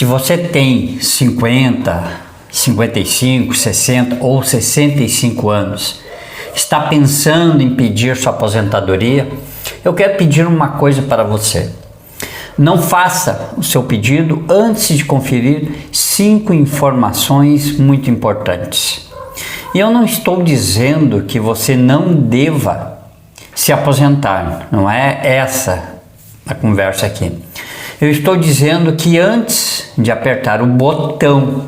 Se você tem 50, 55, 60 ou 65 anos, está pensando em pedir sua aposentadoria, eu quero pedir uma coisa para você. Não faça o seu pedido antes de conferir 5 informações muito importantes. E eu não estou dizendo que você não deva se aposentar, não é essa a conversa aqui. Eu estou dizendo que antes de apertar o botão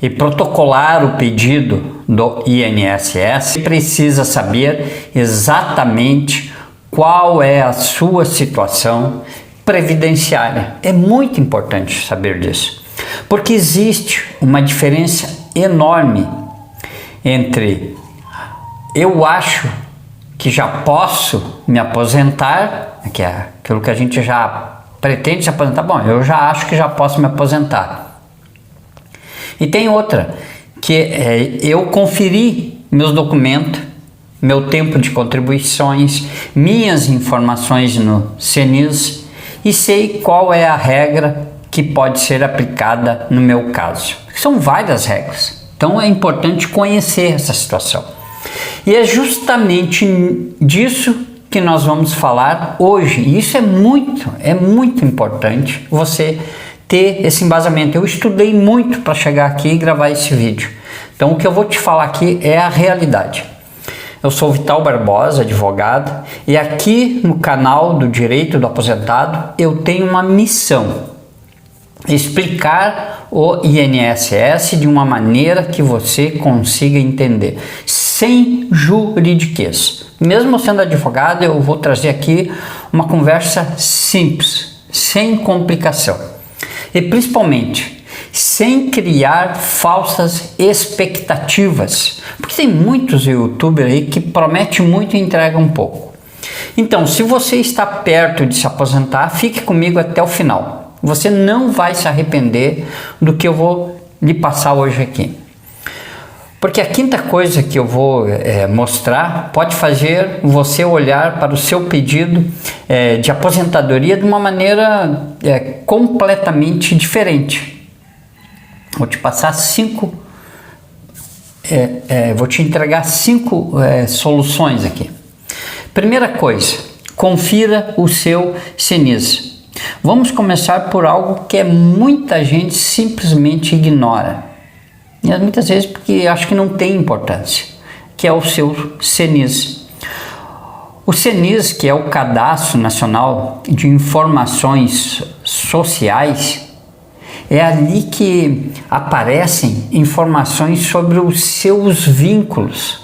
e protocolar o pedido do INSS, precisa saber exatamente qual é a sua situação previdenciária. É muito importante saber disso, porque existe uma diferença enorme entre eu acho que já posso me aposentar, que é aquilo que a gente já pretende se aposentar. Bom, eu já acho que já posso me aposentar. E tem outra, que é eu conferir meus documentos, meu tempo de contribuições, minhas informações no CNIS e sei qual é a regra que pode ser aplicada no meu caso. São várias regras, então é importante conhecer essa situação. E é justamente disso que nós vamos falar hoje. E isso é muito importante você ter esse embasamento. Eu estudei muito para chegar aqui e gravar esse vídeo. Então o que eu vou te falar aqui é a realidade. Eu sou Vital Barbosa, advogado, e aqui no canal do Direito do Aposentado eu tenho uma missão: explicar o INSS de uma maneira que você consiga entender, sem juridiquês. Mesmo sendo advogado, eu vou trazer aqui uma conversa simples, sem complicação. E principalmente, sem criar falsas expectativas. Porque tem muitos youtubers aí que prometem muito e entregam um pouco. Então, se você está perto de se aposentar, fique comigo até o final. Você não vai se arrepender do que eu vou lhe passar hoje aqui. Porque a quinta coisa que eu vou mostrar pode fazer você olhar para o seu pedido de aposentadoria de uma maneira completamente diferente. Vou te passar vou te entregar 5 soluções aqui. Primeira coisa, confira o seu CNIS. Vamos começar por algo que muita gente simplesmente ignora. E muitas vezes porque acho que não tem importância, que é o seu CNIS. O CNIS, que é o Cadastro Nacional de Informações Sociais, é ali que aparecem informações sobre os seus vínculos,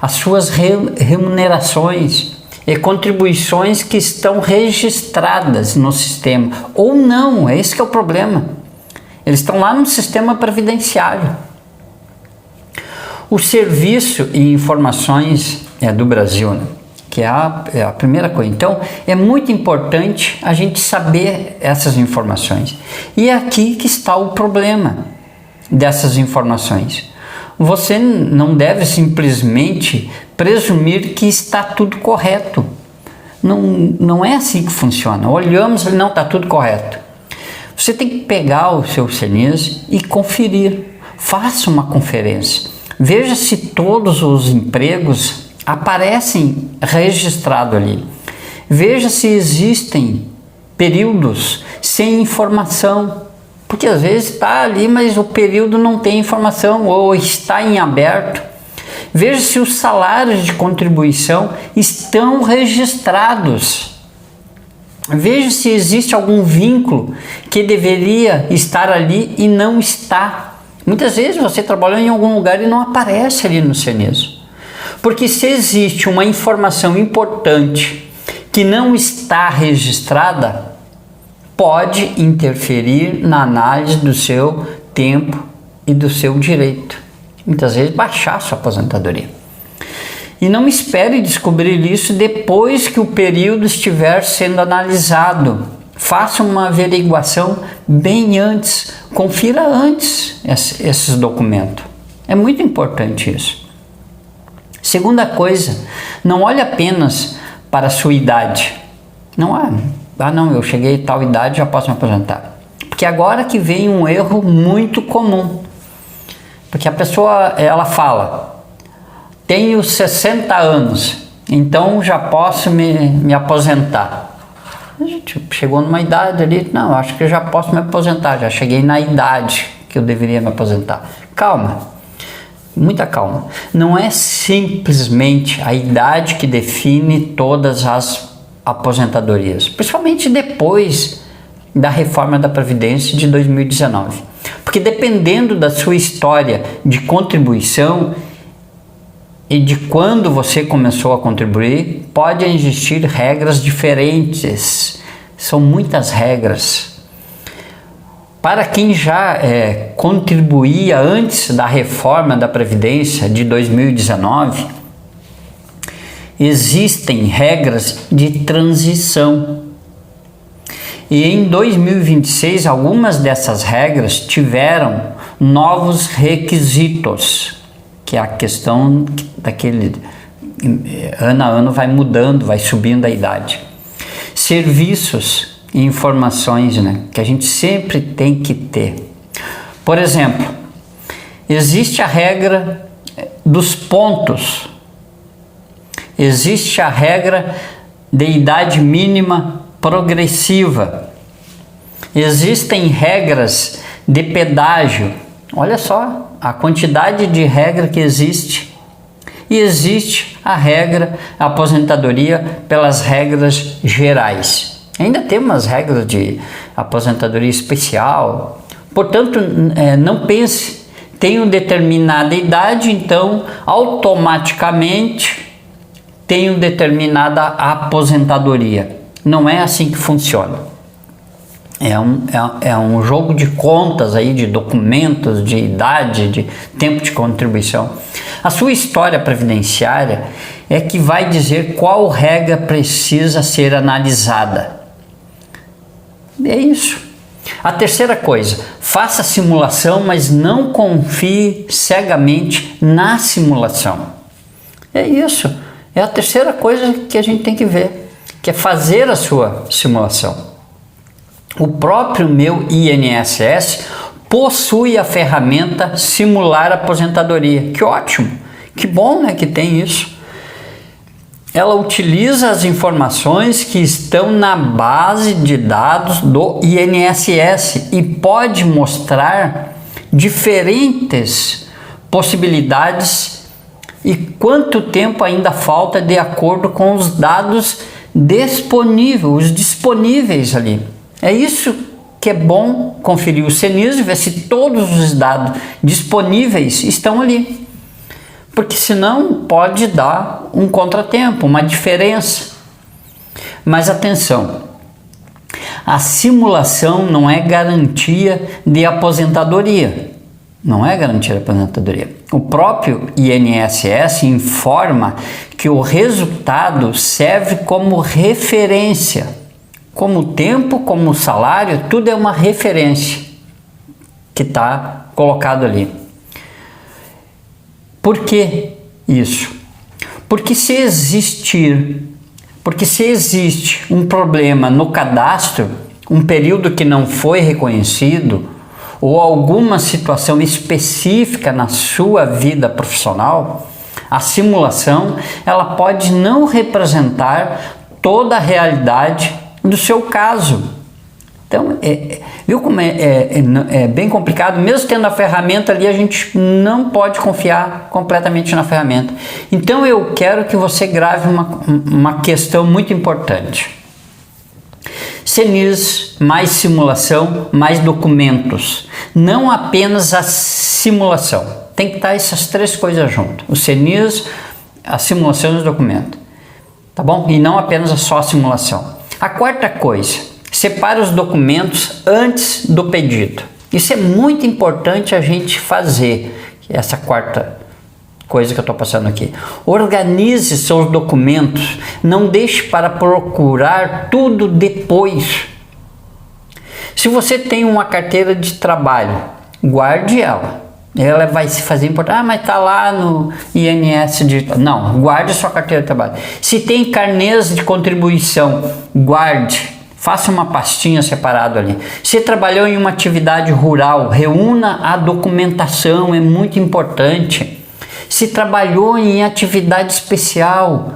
as suas remunerações e contribuições que estão registradas no sistema, ou não, esse que é o problema. Eles estão lá no sistema previdenciário. O Serviço e Informações do Brasil, né? Que é a primeira coisa. Então, é muito importante a gente saber essas informações. E é aqui que está o problema dessas informações. Você não deve simplesmente presumir que está tudo correto. Não é assim que funciona. Olhamos e não está tudo correto. Você tem que pegar o seu CNIS e conferir. Faça uma conferência. Veja se todos os empregos aparecem registrados ali. Veja se existem períodos sem informação. Porque às vezes está ali, mas o período não tem informação ou está em aberto. Veja se os salários de contribuição estão registrados. Veja se existe algum vínculo que deveria estar ali e não está. Muitas vezes você trabalhou em algum lugar e não aparece ali no CNIS. Porque se existe uma informação importante que não está registrada, pode interferir na análise do seu tempo e do seu direito. Muitas vezes baixar sua aposentadoria. E não espere descobrir isso depois que o período estiver sendo analisado. Faça uma averiguação bem antes. Confira antes esses documentos. É muito importante isso. Segunda coisa, não olhe apenas para a sua idade. Não, eu cheguei a tal idade, já posso me aposentar. Porque Porque agora que vem um erro muito comum. Porque a pessoa, ela fala, tenho 60 anos, então já posso me aposentar. A gente chegou numa idade ali, não, acho que eu já posso me aposentar, já cheguei na idade que eu deveria me aposentar. Calma, muita calma. Não é simplesmente a idade que define todas as aposentadorias, principalmente depois da reforma da Previdência de 2019. Porque dependendo da sua história de contribuição e de quando você começou a contribuir, pode existir regras diferentes. São muitas regras. Para quem já contribuía antes da reforma da Previdência de 2019, existem regras de transição. E em 2026, algumas dessas regras tiveram novos requisitos, que é a questão daquele ano a ano vai mudando, vai subindo a idade. Serviços e informações, né, que a gente sempre tem que ter. Por exemplo, existe a regra dos pontos, existe a regra de idade mínima progressiva, existem regras de pedágio. Olha só a quantidade de regra que existe. E existe a regra aposentadoria pelas regras gerais. Ainda tem umas regras de aposentadoria especial. Portanto, não pense, tenho determinada idade, então automaticamente tenho determinada aposentadoria. Não é assim que funciona. É um jogo de contas aí, de documentos, de idade, de tempo de contribuição. A sua história previdenciária é que vai dizer qual regra precisa ser analisada. É isso. A terceira coisa, faça simulação, mas não confie cegamente na simulação. É isso. É a terceira coisa que a gente tem que ver, que é fazer a sua simulação. O próprio meu INSS possui a ferramenta Simular Aposentadoria. Que ótimo, que bom, né, que tem isso. Ela utiliza as informações que estão na base de dados do INSS e pode mostrar diferentes possibilidades e quanto tempo ainda falta de acordo com os dados disponíveis ali. É isso que é bom conferir o CNIS e ver se todos os dados disponíveis estão ali. Porque senão pode dar um contratempo, uma diferença. Mas atenção, a simulação não é garantia de aposentadoria. Não é garantia de aposentadoria. O próprio INSS informa que o resultado serve como referência. Como tempo, como salário, tudo é uma referência que está colocado ali. Por que isso? Porque se existe um problema no cadastro, um período que não foi reconhecido, ou alguma situação específica na sua vida profissional, a simulação ela pode não representar toda a realidade do seu caso. Então, viu como é bem complicado? Mesmo tendo a ferramenta ali, a gente não pode confiar completamente na ferramenta. Então, eu quero que você grave uma questão muito importante. CNIS, mais simulação, mais documentos. Não apenas a simulação. Tem que estar essas três coisas juntas. O CNIS, a simulação e os documentos. Tá bom? E não apenas só a simulação. A quarta coisa, separe os documentos antes do pedido. Isso é muito importante a gente fazer, essa quarta coisa que eu estou passando aqui. Organize seus documentos, não deixe para procurar tudo depois. Se você tem uma carteira de trabalho, guarde ela. Ela vai se fazer importante. Mas está lá no INSS digital. Não, guarde sua carteira de trabalho. Se tem carnês de contribuição, guarde. faça uma pastinha separado ali. Se trabalhou em uma atividade rural, reúna a documentação, é muito importante. Se trabalhou em atividade especial,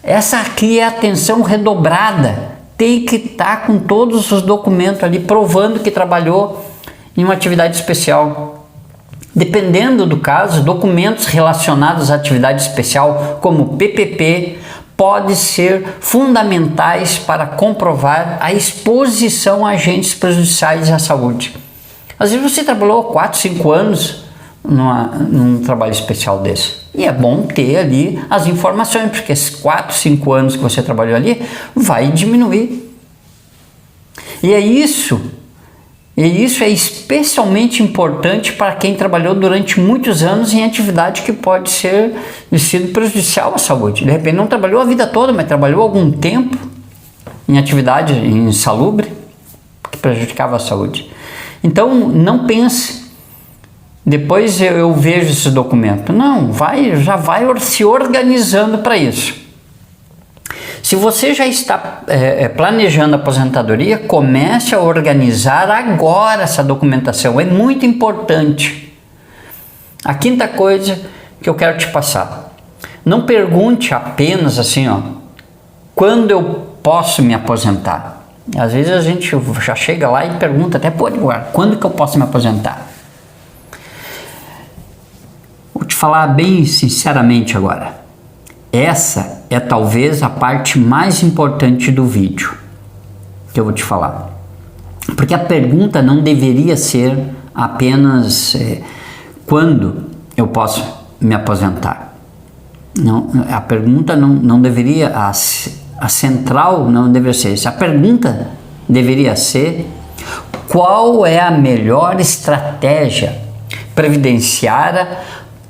essa aqui é atenção redobrada. Tem que estar com todos os documentos ali, provando que trabalhou em uma atividade especial. Dependendo do caso, documentos relacionados à atividade especial, como PPP, podem ser fundamentais para comprovar a exposição a agentes prejudiciais à saúde. Às vezes você trabalhou 4, 5 anos num trabalho especial desse. E é bom ter ali as informações, porque esses 4, 5 anos que você trabalhou ali vai diminuir. E isso é especialmente importante para quem trabalhou durante muitos anos em atividade que pode ser sido prejudicial à saúde. De repente não trabalhou a vida toda, mas trabalhou algum tempo em atividade insalubre que prejudicava a saúde. Então não pense, depois eu vejo esse documento. Não, já vai se organizando para isso. Se você já está planejando a aposentadoria, comece a organizar agora essa documentação. É muito importante. A quinta coisa que eu quero te passar. Não pergunte apenas assim, quando eu posso me aposentar? Às vezes a gente já chega lá e pergunta até, quando que eu posso me aposentar? Vou te falar bem sinceramente agora. Essa é talvez a parte mais importante do vídeo que eu vou te falar. Porque a pergunta não deveria ser apenas quando eu posso me aposentar. Não, a pergunta não deveria, a central não deveria ser isso. A pergunta deveria ser: qual é a melhor estratégia previdenciária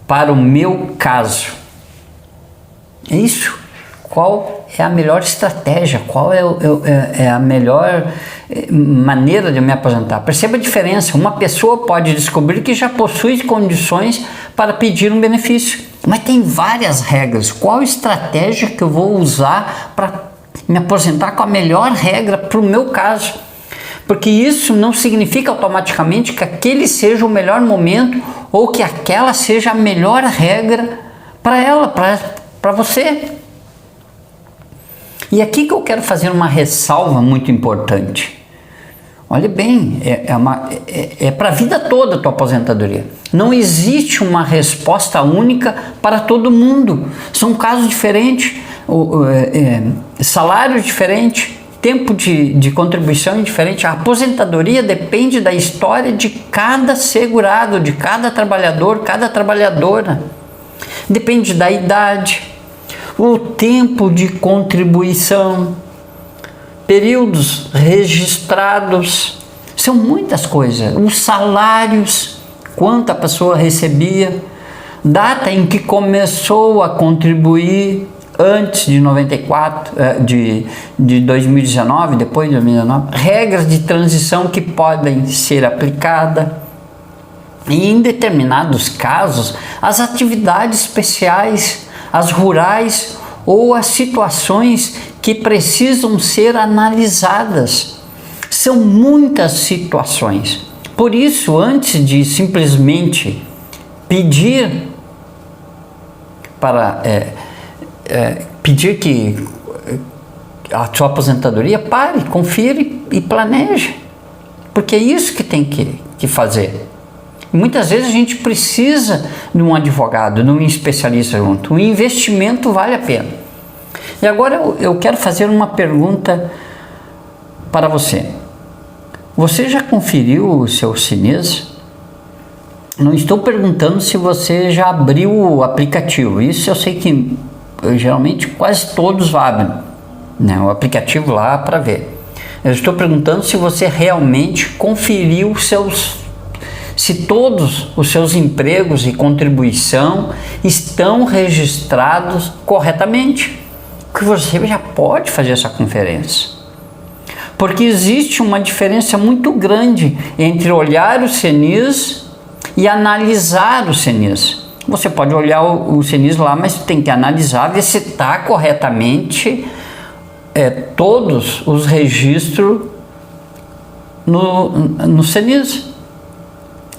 para o meu caso? É isso. Qual é a melhor estratégia? Qual é a melhor maneira de eu me aposentar? Perceba a diferença. Uma pessoa pode descobrir que já possui condições para pedir um benefício, mas tem várias regras. Qual estratégia que eu vou usar para me aposentar com a melhor regra para o meu caso? Porque isso não significa automaticamente que aquele seja o melhor momento ou que aquela seja a melhor regra para ela, para você. E aqui que eu quero fazer uma ressalva muito importante. Olha bem, é para a vida toda a tua aposentadoria. Não existe uma resposta única para todo mundo. São casos diferentes, salários diferentes, tempo de contribuição diferente. A aposentadoria depende da história de cada segurado, de cada trabalhador, cada trabalhadora. Depende da idade, o tempo de contribuição, períodos registrados, são muitas coisas. Os salários, quanto a pessoa recebia, data em que começou a contribuir, antes de 94, de 2019, depois de 2019, regras de transição que podem ser aplicadas. E em determinados casos, as atividades especiais, as rurais ou as situações que precisam ser analisadas. São muitas situações. Por isso, antes de simplesmente pedir pedir que a sua aposentadoria, pare, confira e planeje. Porque é isso que tem que fazer. Muitas vezes a gente precisa de um advogado, de um especialista junto. O investimento vale a pena. E agora eu quero fazer uma pergunta para você. Você já conferiu o seu CINES? Não estou perguntando se você já abriu o aplicativo. Isso eu sei que geralmente quase todos abrem, né, o aplicativo lá para ver. Eu estou perguntando se você realmente conferiu se todos os seus empregos e contribuição estão registrados corretamente, que você já pode fazer essa conferência. Porque existe uma diferença muito grande entre olhar o CNIS e analisar o CNIS. Você pode olhar o CNIS lá, mas tem que analisar, ver se está corretamente todos os registros no CENIS.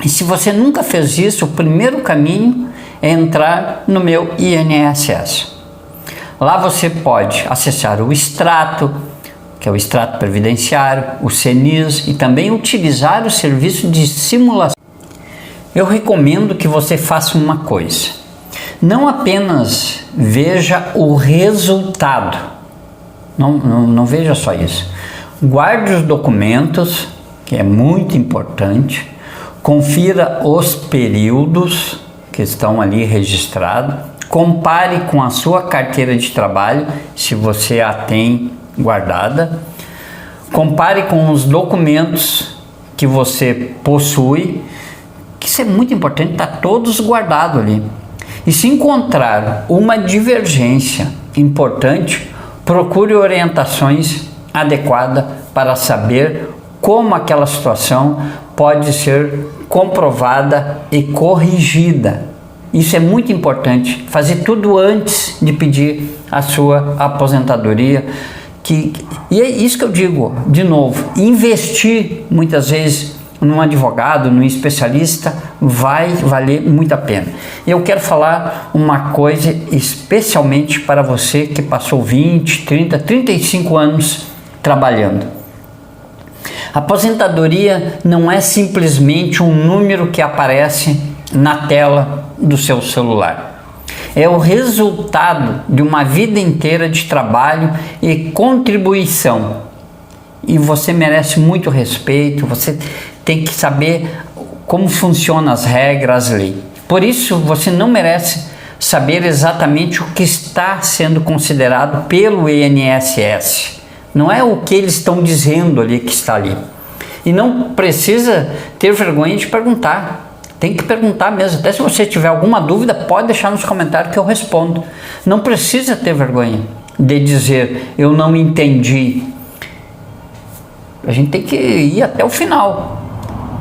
E se você nunca fez isso, o primeiro caminho é entrar no meu INSS. Lá você pode acessar o extrato, que é o extrato previdenciário, o CENIS, e também utilizar o serviço de simulação. Eu recomendo que você faça uma coisa: não apenas veja o resultado, não veja só isso. Guarde os documentos, que é muito importante, confira os períodos que estão ali registrados, compare com a sua carteira de trabalho, se você a tem guardada, compare com os documentos que você possui, que isso é muito importante, está todos guardados ali. E se encontrar uma divergência importante, procure orientações adequadas para saber como aquela situação pode ser comprovada e corrigida. Isso é muito importante, fazer tudo antes de pedir a sua aposentadoria. E é isso que eu digo, de novo, investir muitas vezes num advogado, num especialista, vai valer muito a pena. Eu quero falar uma coisa especialmente para você que passou 20, 30, 35 anos trabalhando. A aposentadoria não é simplesmente um número que aparece na tela do seu celular. É o resultado de uma vida inteira de trabalho e contribuição. E você merece muito respeito, você tem que saber como funcionam as regras, as leis. Por isso, você não merece saber exatamente o que está sendo considerado pelo INSS. Não é o que eles estão dizendo ali que está ali. E não precisa ter vergonha de perguntar. Tem que perguntar mesmo. Até se você tiver alguma dúvida, pode deixar nos comentários que eu respondo. Não precisa ter vergonha de dizer eu não entendi. A gente tem que ir até o final.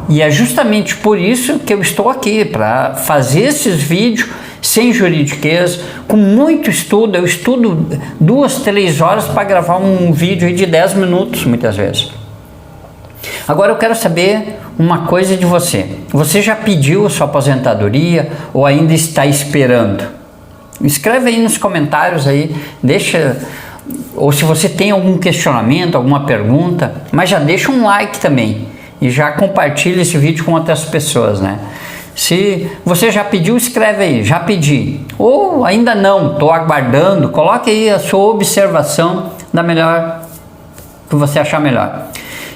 E é justamente por isso que eu estou aqui, para fazer esses vídeos sem juridiquês, com muito estudo. Eu estudo 2, 3 horas para gravar um vídeo de 10 minutos, muitas vezes. Agora eu quero saber uma coisa de você. Você já pediu a sua aposentadoria ou ainda está esperando? Escreve aí nos comentários aí, deixa, ou se você tem algum questionamento, alguma pergunta, mas já deixa um like também e já compartilha esse vídeo com outras pessoas, né? Se você já pediu, escreve aí, já pedi, ou ainda não, estou aguardando, coloque aí a sua observação da melhor que você achar melhor.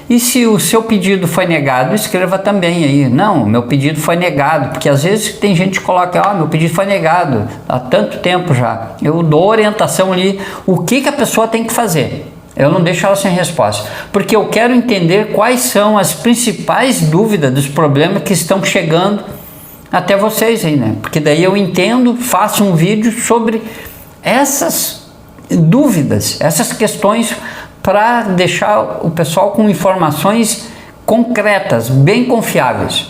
E se o seu pedido foi negado, escreva também aí, não, meu pedido foi negado, porque às vezes tem gente que coloca, meu pedido foi negado, há tanto tempo já. Eu dou orientação ali, o que a pessoa tem que fazer. Eu não deixo ela sem resposta, porque eu quero entender quais são as principais dúvidas dos problemas que estão chegando até vocês aí, né? Porque daí eu entendo, faço um vídeo sobre essas dúvidas, essas questões, para deixar o pessoal com informações concretas, bem confiáveis.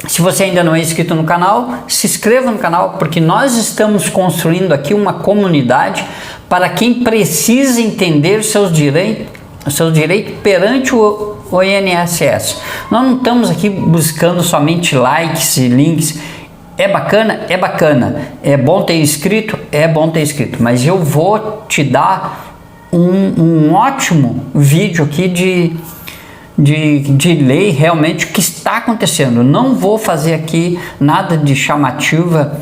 Se você ainda não é inscrito no canal, se inscreva no canal, porque nós estamos construindo aqui uma comunidade para quem precisa entender seus direitos perante o INSS. Nós não estamos aqui buscando somente likes e links. É bacana? É bacana. É bom ter inscrito? É bom ter inscrito. Mas eu vou te dar um ótimo vídeo aqui de lei, realmente o que está acontecendo. Não vou fazer aqui nada de chamativa,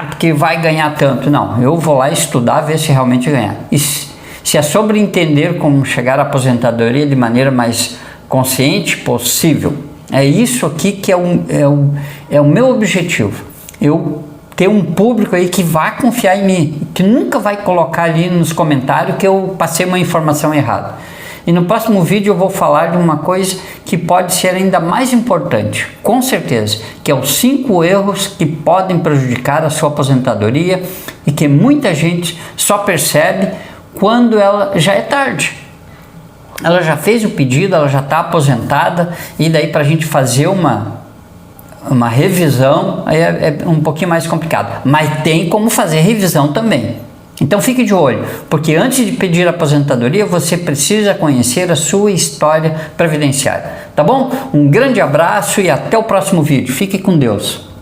porque vai ganhar tanto. Não, eu vou lá estudar, ver se realmente ganhar. E se é sobre entender como chegar à aposentadoria de maneira mais consciente possível. É isso aqui que é o meu objetivo. Eu ter um público aí que vai confiar em mim, que nunca vai colocar ali nos comentários que eu passei uma informação errada. E no próximo vídeo eu vou falar de uma coisa que pode ser ainda mais importante, com certeza, que é os 5 erros que podem prejudicar a sua aposentadoria e que muita gente só percebe quando ela já é tarde. Ela já fez o pedido, ela já está aposentada, e daí para a gente fazer uma revisão aí é um pouquinho mais complicado, mas tem como fazer revisão também. Então fique de olho, porque antes de pedir aposentadoria, você precisa conhecer a sua história previdenciária. Tá bom? Um grande abraço e até o próximo vídeo. Fique com Deus.